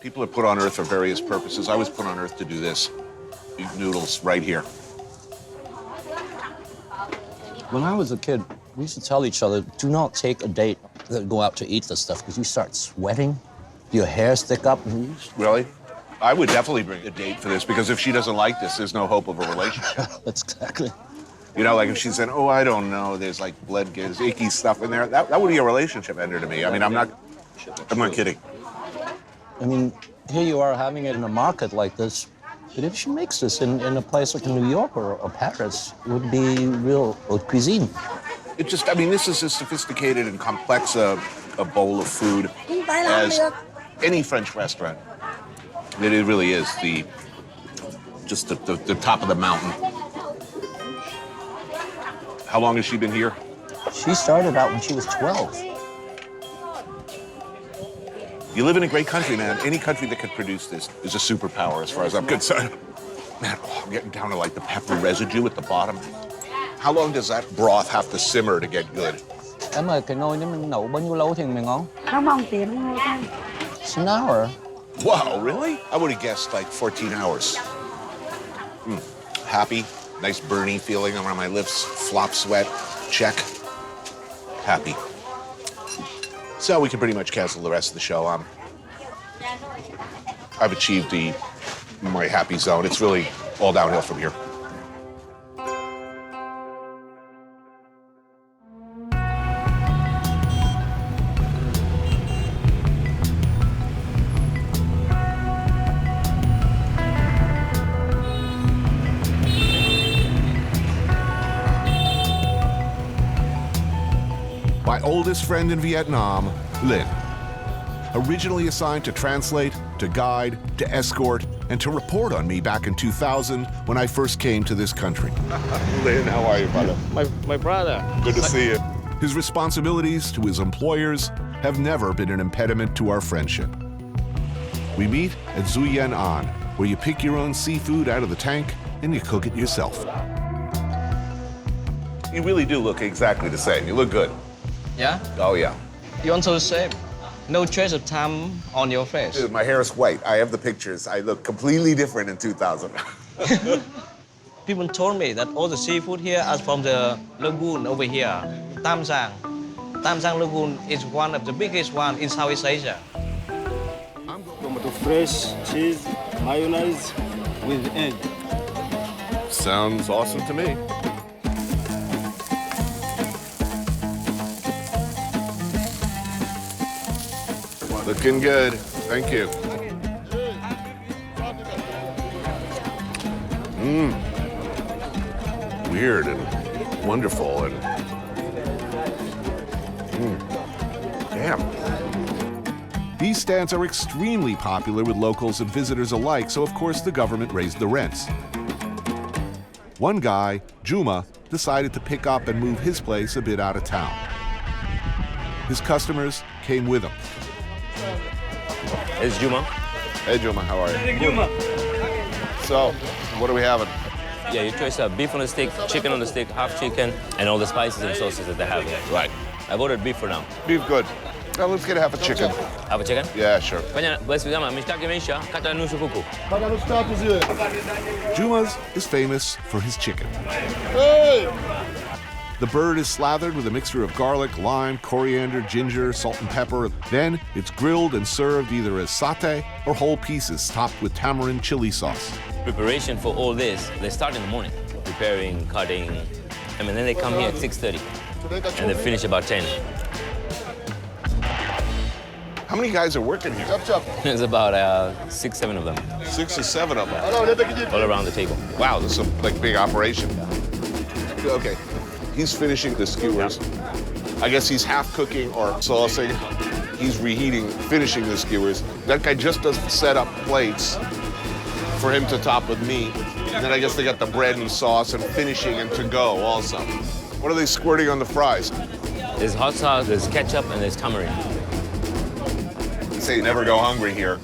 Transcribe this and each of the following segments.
People are put on Earth for various purposes. I was put on Earth to do this. Eat noodles right here. When I was a kid, we used to tell each other, do not take a date that go out to eat this stuff, because you start sweating, your hair stick up. And Really? I would definitely bring a date for this, because if she doesn't like this, there's no hope of a relationship. That's exactly. You know, like if she said, oh, I don't know, there's like blood, there's icky stuff in there, that would be a relationship ender to me. I mean, I'm not kidding. I mean, here you are having it in a market like this, but if she makes this in a place like New York or Paris, it would be real haute cuisine. It just, I mean, this is as sophisticated and complex a bowl of food as any French restaurant. It really is just the top of the mountain. How long has she been here? She started out when she was 12. You live in a great country, man. Any country that could produce this is a superpower as far as I'm concerned. Man, I'm getting down to like the pepper residue at the bottom. How long does that broth have to simmer to get good? Em ơi, cái nồi này mình nấu bao nhiêu lâu thì mới ngon? Nấu bằng tiếng thôi. It's an hour. Wow, really? I would have guessed like 14 hours. Happy, nice burning feeling around my lips, flop sweat, check. Happy. So we can pretty much cancel the rest of the show. I've achieved my happy zone. It's really all downhill from here. My oldest friend in Vietnam, Lin. Originally assigned to translate, to guide, to escort, and to report on me back in 2000 when I first came to this country. Lin, how are you, brother? My brother. Good to see you. His responsibilities to his employers have never been an impediment to our friendship. We meet at Zuyen An, where you pick your own seafood out of the tank and you cook it yourself. You really do look exactly the same. You look good. Yeah? Oh, yeah. You also the same. No trace of time on your face. Dude, my hair is white. I have the pictures. I look completely different in 2000. People told me that all the seafood here are from the lagoon over here, Tam Giang. Tam Giang Lagoon is one of the biggest one in Southeast Asia. Tomato fresh, cheese, mayonnaise with egg. Sounds awesome to me. Looking good. Thank you. Weird and wonderful and damn. These stands are extremely popular with locals and visitors alike, so of course the government raised the rents. One guy, Juma, decided to pick up and move his place a bit out of town. His customers came with him. It's Juma. Hey, Juma, how are you? Juma. So, what are we having? Yeah, you choose beef on the stick, chicken on the stick, half chicken, and all the spices and sauces that they have here. Right. I've ordered beef for now. Beef, good. Now let's get half a chicken. Have a chicken? Yeah, sure. Juma's is famous for his chicken. Hey! The bird is slathered with a mixture of garlic, lime, coriander, ginger, salt and pepper. Then it's grilled and served either as satay or whole pieces topped with tamarind chili sauce. Preparation for all this, they start in the morning, preparing, cutting, and then they come here at 6:30, and they finish about 10. How many guys are working here? There's about 6, 7 of them, 6 or 7 of them. all around the table. Wow, this is a like big operation. Okay, he's finishing the skewers. I guess he's half cooking or saucing. He's reheating, finishing the skewers. That guy just does set up plates for him to top with meat. And then I guess they got the bread and sauce and finishing and to go also. What are they squirting on the fries? There's hot sauce, there's ketchup, and there's tamarind. They say you never go hungry here.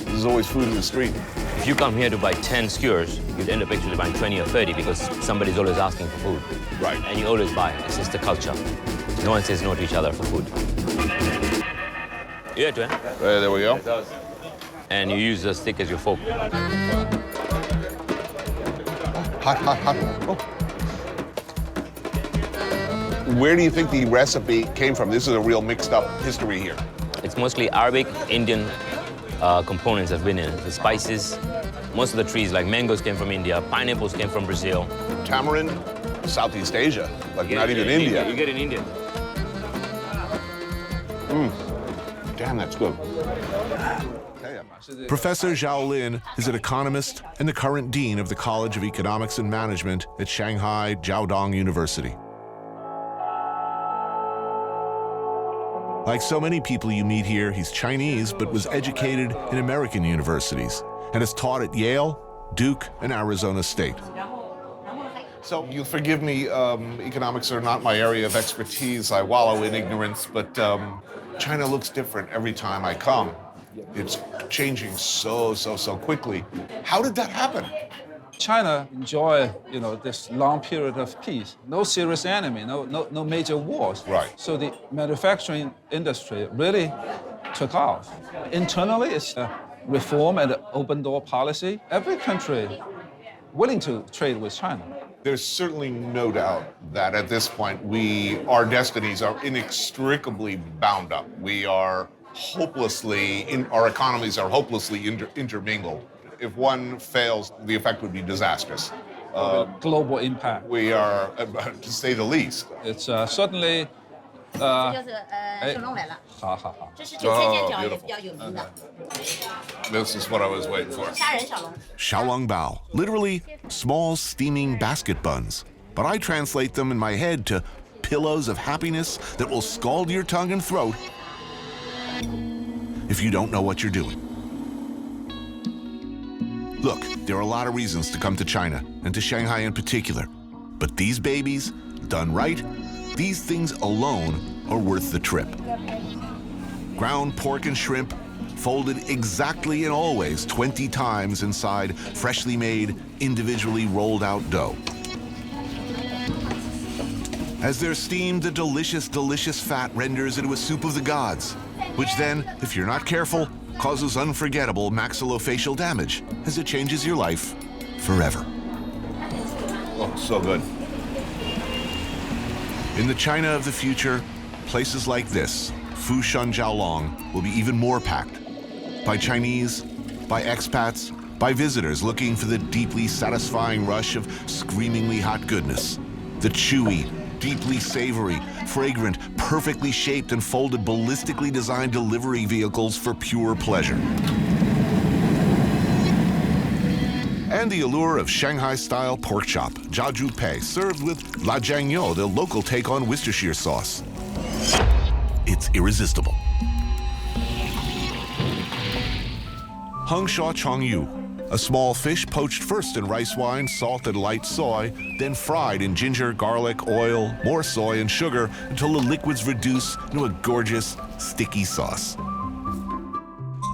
There's always food in the street. If you come here to buy 10 skewers, you'd end up actually buying 20 or 30 because somebody's always asking for food. Right. And you always buy. It's just the culture. No one says no to each other for food. Yeah, There we go. and you use the stick as your fork. Hot, hot, hot. Oh. Where do you think the recipe came from? This is a real mixed up history here. It's mostly Arabic, Indian components have been in it. The spices, most of the trees, like mangoes came from India, pineapples came from Brazil. Tamarind, Southeast Asia, like not even India. You get in India. Damn, that's good. Professor Zhao Lin is an economist and the current dean of the College of Economics and Management at Shanghai Jiaodong University. Like so many people you meet here, he's Chinese but was educated in American universities and has taught at Yale, Duke, and Arizona State. So you'll forgive me, economics are not my area of expertise. I wallow in ignorance, but China looks different every time I come. It's changing so quickly. How did that happen? China enjoy, this long period of peace, no serious enemy, no major wars. Right. So the manufacturing industry really took off. Internally, it's a reform and open door policy. Every country willing to trade with China. There's certainly no doubt that at this point, our destinies are inextricably bound up. We are our economies are hopelessly intermingled. If one fails, the effect would be disastrous. Global impact. We are, to say the least. It's certainly. 好好好。这是九千件饺也比较有名的。 This is what I was waiting for. 虾仁小笼。 xiaolongbao, literally small steaming basket buns. But I translate them in my head to pillows of happiness that will scald your tongue and throat if you don't know what you're doing. Look, there are a lot of reasons to come to China, and to Shanghai in particular. But these babies, done right, these things alone are worth the trip. Ground pork and shrimp, folded exactly and always 20 times inside freshly made, individually rolled out dough. As they're steamed, the delicious, delicious fat renders into a soup of the gods, which then, if you're not careful, causes unforgettable maxillofacial damage as it changes your life forever. Oh, so good. In the China of the future, places like this, Fushan Jiaolong, will be even more packed by Chinese, by expats, by visitors looking for the deeply satisfying rush of screamingly hot goodness, the chewy, deeply savory, fragrant, perfectly shaped and folded, ballistically designed delivery vehicles for pure pleasure. And the allure of Shanghai-style pork chop, jiaozhu pei, served with la jiangyo, the local take on Worcestershire sauce. It's irresistible. Hengsha chongyu, a small fish poached first in rice wine, salt and light soy, then fried in ginger, garlic, oil, more soy and sugar until the liquids reduce into a gorgeous, sticky sauce.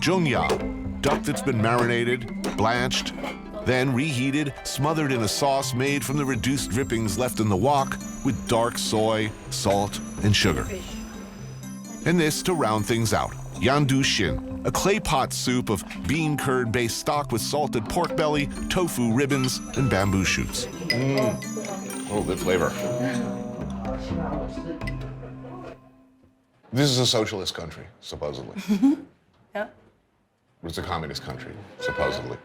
Zhongya, duck that's been marinated, blanched, then reheated, smothered in a sauce made from the reduced drippings left in the wok with dark soy, salt, and sugar. And this to round things out, yandu xin, a clay pot soup of bean curd-based stock with salted pork belly, tofu ribbons, and bamboo shoots. Oh, good flavor. This is a socialist country, supposedly. Yeah. It's a communist country, supposedly.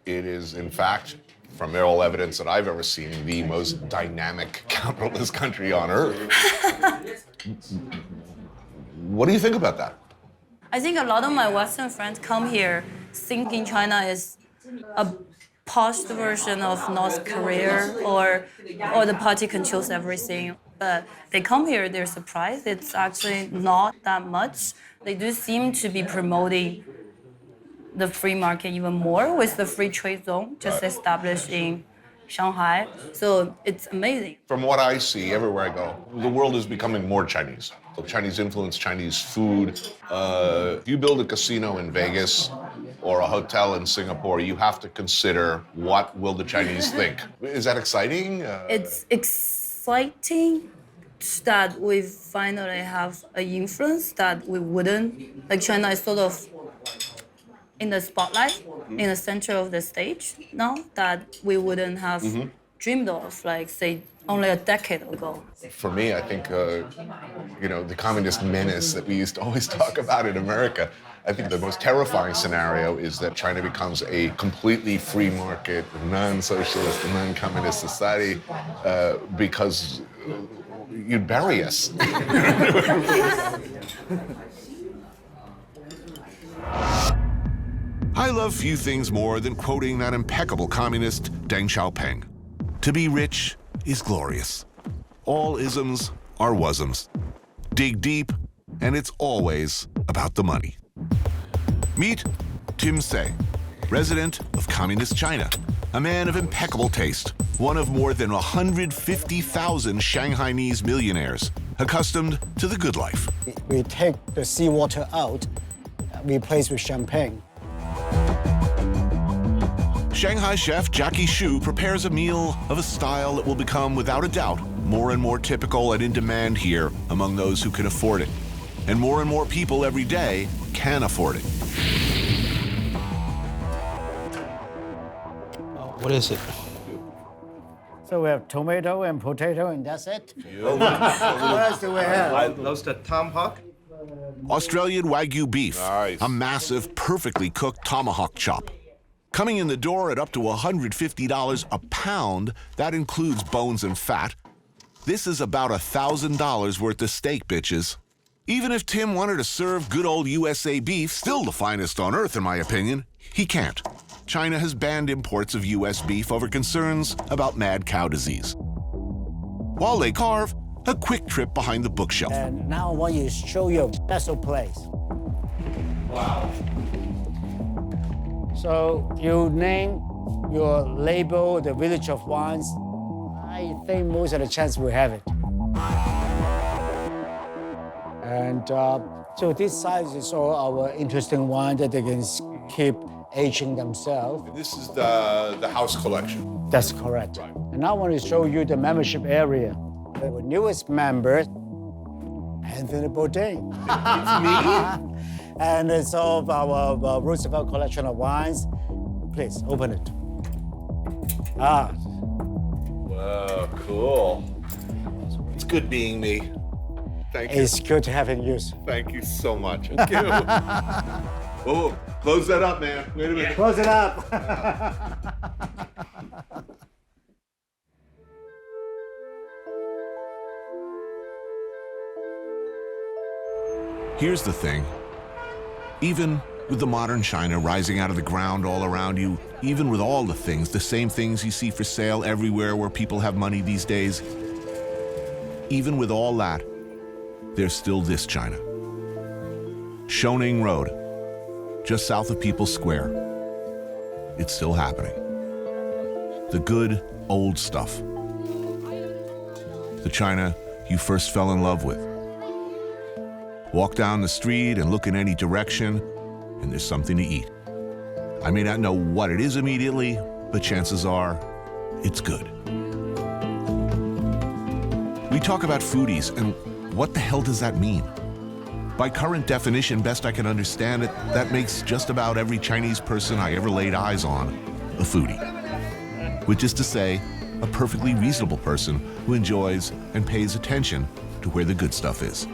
It is, in fact, from all evidence that I've ever seen, the most dynamic capitalist country on earth. What do you think about that? I think a lot of my Western friends come here thinking China is a posh version of North Korea or the party controls everything. But they come here, they're surprised. It's actually not that much. They do seem to be promoting the free market even more with the free trade zone just established in Shanghai. So it's amazing. From what I see everywhere I go, the world is becoming more Chinese. Chinese influence, Chinese food. If you build a casino in Vegas or a hotel in Singapore, you have to consider what will the Chinese think. Is that exciting? It's exciting that we finally have an influence that we wouldn't. Like China is sort of in the spotlight, in the center of the stage now that we wouldn't have dreamed of, like, say, only a decade ago. For me, I think, the communist menace that we used to always talk about in America, I think the most terrifying scenario is that China becomes a completely free market, non-socialist, non-communist society because you'd bury us. I love few things more than quoting that impeccable communist Deng Xiaoping. To be rich is glorious. All isms are wasms. Dig deep, and it's always about the money. Meet Tim Say, resident of communist China, a man of impeccable taste, one of more than 150,000 Shanghainese millionaires, accustomed to the good life. We take the seawater out, replace with champagne. Shanghai chef Jackie Shu prepares a meal of a style that will become, without a doubt, more and more typical and in demand here among those who can afford it. And more people every day can afford it. What is it? So we have tomato and potato, and that's it. What else do we have? Roasted tomahawk. Australian Wagyu beef, Nice. a massive, perfectly cooked tomahawk chop. Coming in the door at up to $150 a pound, that includes bones and fat. This is about $1,000 worth of steak, bitches. Even if Tim wanted to serve good old USA beef, still the finest on earth in my opinion, he can't. China has banned imports of US beef over concerns about mad cow disease. While they carve, a quick trip behind the bookshelf. And now I want you to show you a special place. Wow. So you name your label, the Village of Wines. I think most of the chance we have it. And so this size is all our interesting wine that they can keep aging themselves. This is the house collection. That's correct. Right. And now I want to show you the membership area. The newest member, Anthony Bourdain. It's me? And it's all of our Roosevelt collection of wines. Please, open it. Ah. Wow, cool. It's good being me. Thank you. It's good having you. Thank you so much. Thank you. Oh, close that up, man. Wait a minute. Close it up. Here's the thing. Even with the modern China rising out of the ground all around you, even with all the things, the same things you see for sale everywhere where people have money these days, even with all that, there's still this China. Shoning Road, just south of People's Square. It's still happening. The good, old stuff. The China you first fell in love with. Walk down the street and look in any direction, and there's something to eat. I may not know what it is immediately, but chances are, it's good. We talk about foodies, and what the hell does that mean? By current definition, best I can understand it, that makes just about every Chinese person I ever laid eyes on a foodie. Which is to say, a perfectly reasonable person who enjoys and pays attention to where the good stuff is.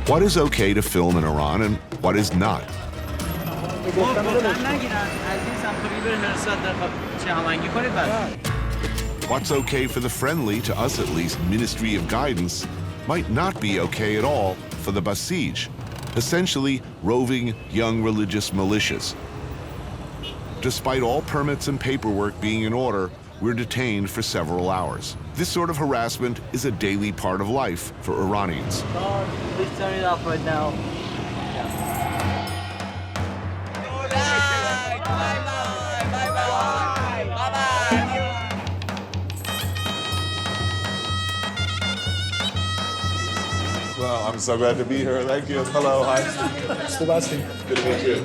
What is okay to film in Iran and what is not? What's okay for the friendly, to us at least, Ministry of Guidance, might not be okay at all for the Basij, essentially roving young religious militias. Despite all permits and paperwork being in order, we're detained for several hours. This sort of harassment is a daily part of life for Iranians. Please turn it off right now. Well, I'm so glad to be here. Thank you. Hello, hi. Sebastian. Good to meet you.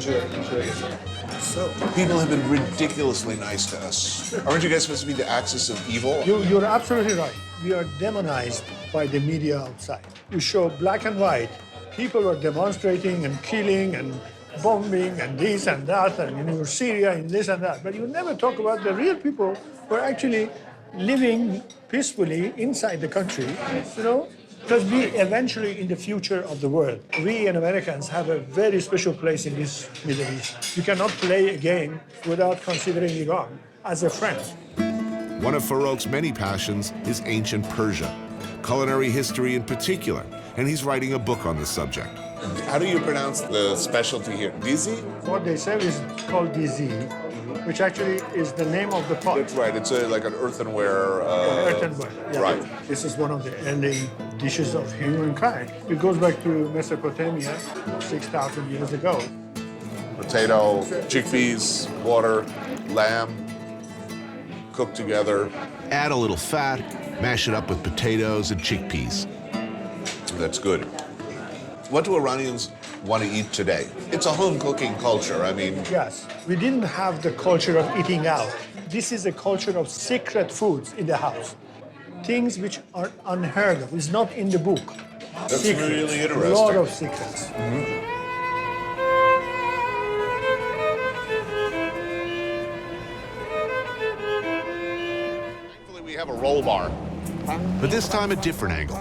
So, people have been ridiculously nice to us. Aren't you guys supposed to be the axis of evil? You're absolutely right. We are demonized by the media outside. You show black and white. People are demonstrating and killing and bombing and this and that, and in Syria and this and that. But you never talk about the real people who are actually living peacefully inside the country, you know? Because we eventually, in the future of the world, we and Americans have a very special place in this Middle East. You cannot play a game without considering Iran as a friend. One of Farouk's many passions is ancient Persia, culinary history in particular, and he's writing a book on the subject. How do you pronounce the specialty here? Dizi? What they serve is called dizi, which actually is the name of the pot. That's right. It's like an earthenware. Earthenware. Yeah. Right. This is one of the early dishes of humankind. It goes back to Mesopotamia 6,000 years ago. Potato, chickpeas, water, lamb, cooked together. Add a little fat, mash it up with potatoes and chickpeas. That's good. What do Iranians want to eat today? It's a home cooking culture. I mean, Yes. We didn't have the culture of eating out. This is a culture of secret foods in the house. Things which are unheard of. It's not in the book. That's Secrets. really interesting. A lot of secrets. thankfully we have a roll bar. But this time a different angle.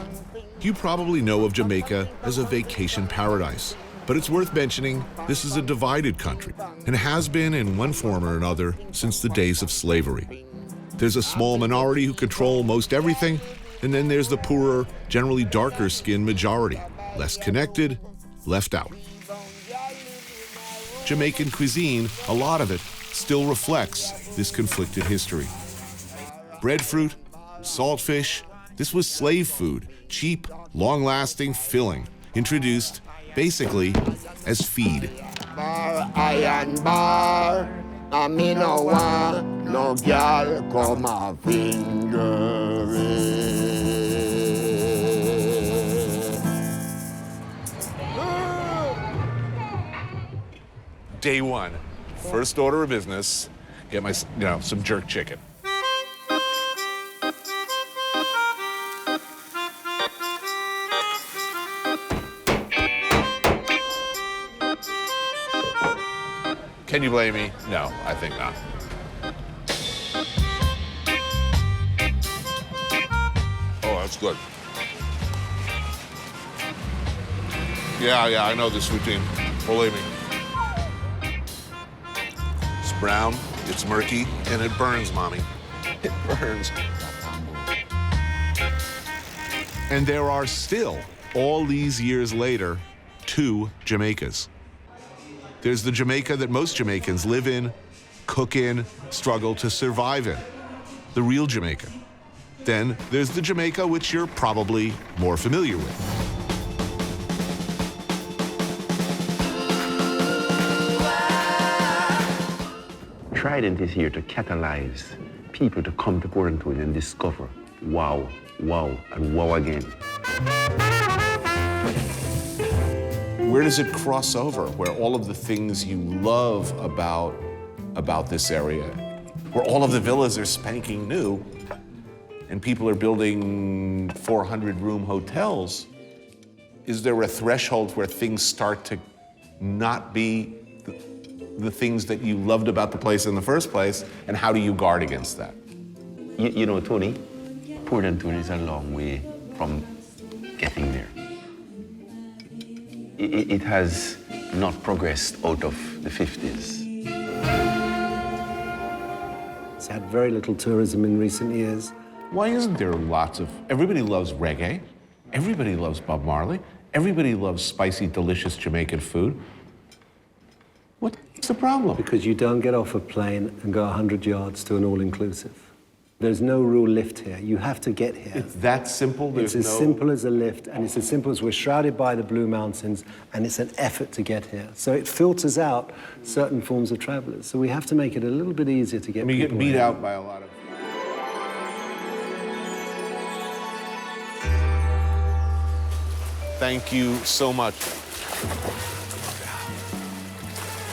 You probably know of Jamaica as a vacation paradise, but it's worth mentioning this is a divided country and has been in one form or another since the days of slavery. There's a small minority who control most everything, and then there's the poorer, generally darker-skinned majority, less connected, left out. Jamaican cuisine, a lot of it, still reflects this conflicted history. Breadfruit, saltfish, this was slave food, cheap, long-lasting, filling, introduced basically as feed. Bar, iron bar, and me no want no girl come a finger Day one, first order of business, get my, some jerk chicken. Can you blame me? No, I think not. Oh, that's good. Yeah, I know this routine. Believe me. It's brown, it's murky, and it burns, Mommy. It burns. And there are still, all these years later, 2 Jamaicas. There's the Jamaica that most Jamaicans live in, cook in, struggle to survive in. The real Jamaica. Then there's the Jamaica which you're probably more familiar with. Trident is here to catalyze people to come to Bourdain and discover wow, wow, and wow again. Where does it cross over? Where all of the things you love about this area, where all of the villas are spanking new, and people are building 400-room hotels, is there a threshold where things start to not be the things that you loved about the place in the first place, and how do you guard against that? You know, Tony, Bourdain is a long way from getting there. It has not progressed out of the 50s. It's had very little tourism in recent years. Why isn't there lots of... Everybody loves reggae. Everybody loves Bob Marley. Everybody loves spicy, delicious Jamaican food. What's the problem? Because you don't get off a plane and go 100 yards to an all-inclusive. There's no real lift here. You have to get here. It's that simple? It's as simple as a lift, and it's as simple as we're shrouded by the Blue Mountains, and it's an effort to get here. So it filters out certain forms of travelers. So we have to make it a little bit easier to get people you get beat out by a lot of... Thank you so much.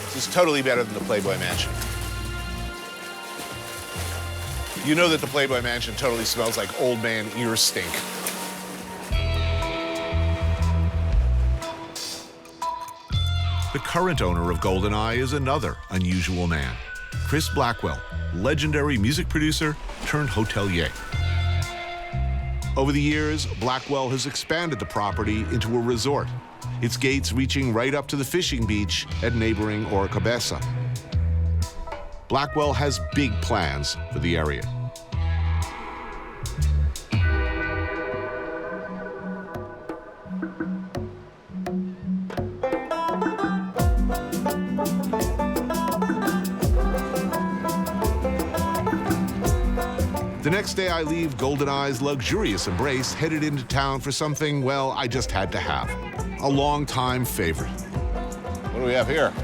This is totally better than the Playboy Mansion. You know that the Playboy Mansion totally smells like old man ear stink. The current owner of GoldenEye is another unusual man, Chris Blackwell, legendary music producer turned hotelier. Over the years, Blackwell has expanded the property into a resort, its gates reaching right up to the fishing beach at neighboring Orcabessa. Blackwell has big plans for the area. The next day I leave GoldenEye's luxurious embrace, headed into town for something, well, I just had to have. A long-time favorite. What do we have here?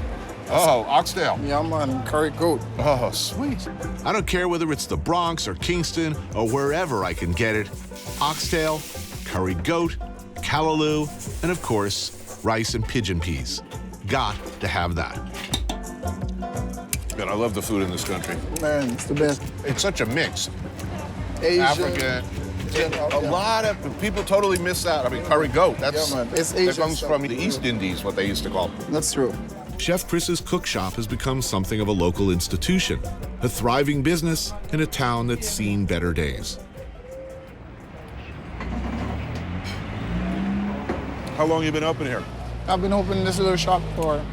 Oh, oxtail. Yeah, man, curry goat. Oh, sweet. I don't care whether it's the Bronx or Kingston or wherever I can get it. Oxtail, curry goat, callaloo, and of course, rice and pigeon peas. Got to have that. Man, I love the food in this country. Man, it's the best. It's such a mix. Asian, African. A lot of people totally miss out. I mean, curry goat. That's man. It's Asian that comes stuff. from the East Indies, what they used to call. That's true. Chef Chris's cook shop has become something of a local institution, a thriving business in a town that's seen better days. How long you been open here? I've been opening this little shop for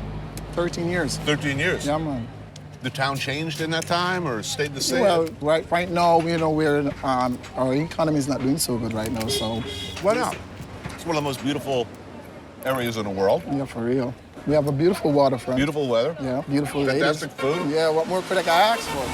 13 years. 13 years? Yeah, man. The town changed in that time or stayed the same? Well, right now, you know, our economy is not doing so good right now, so. Why not? It's one of the most beautiful areas in the world. Yeah, for real. We have a beautiful waterfront. Beautiful weather. Yeah, beautiful ladies. Fantastic food. Yeah, what more could I ask for?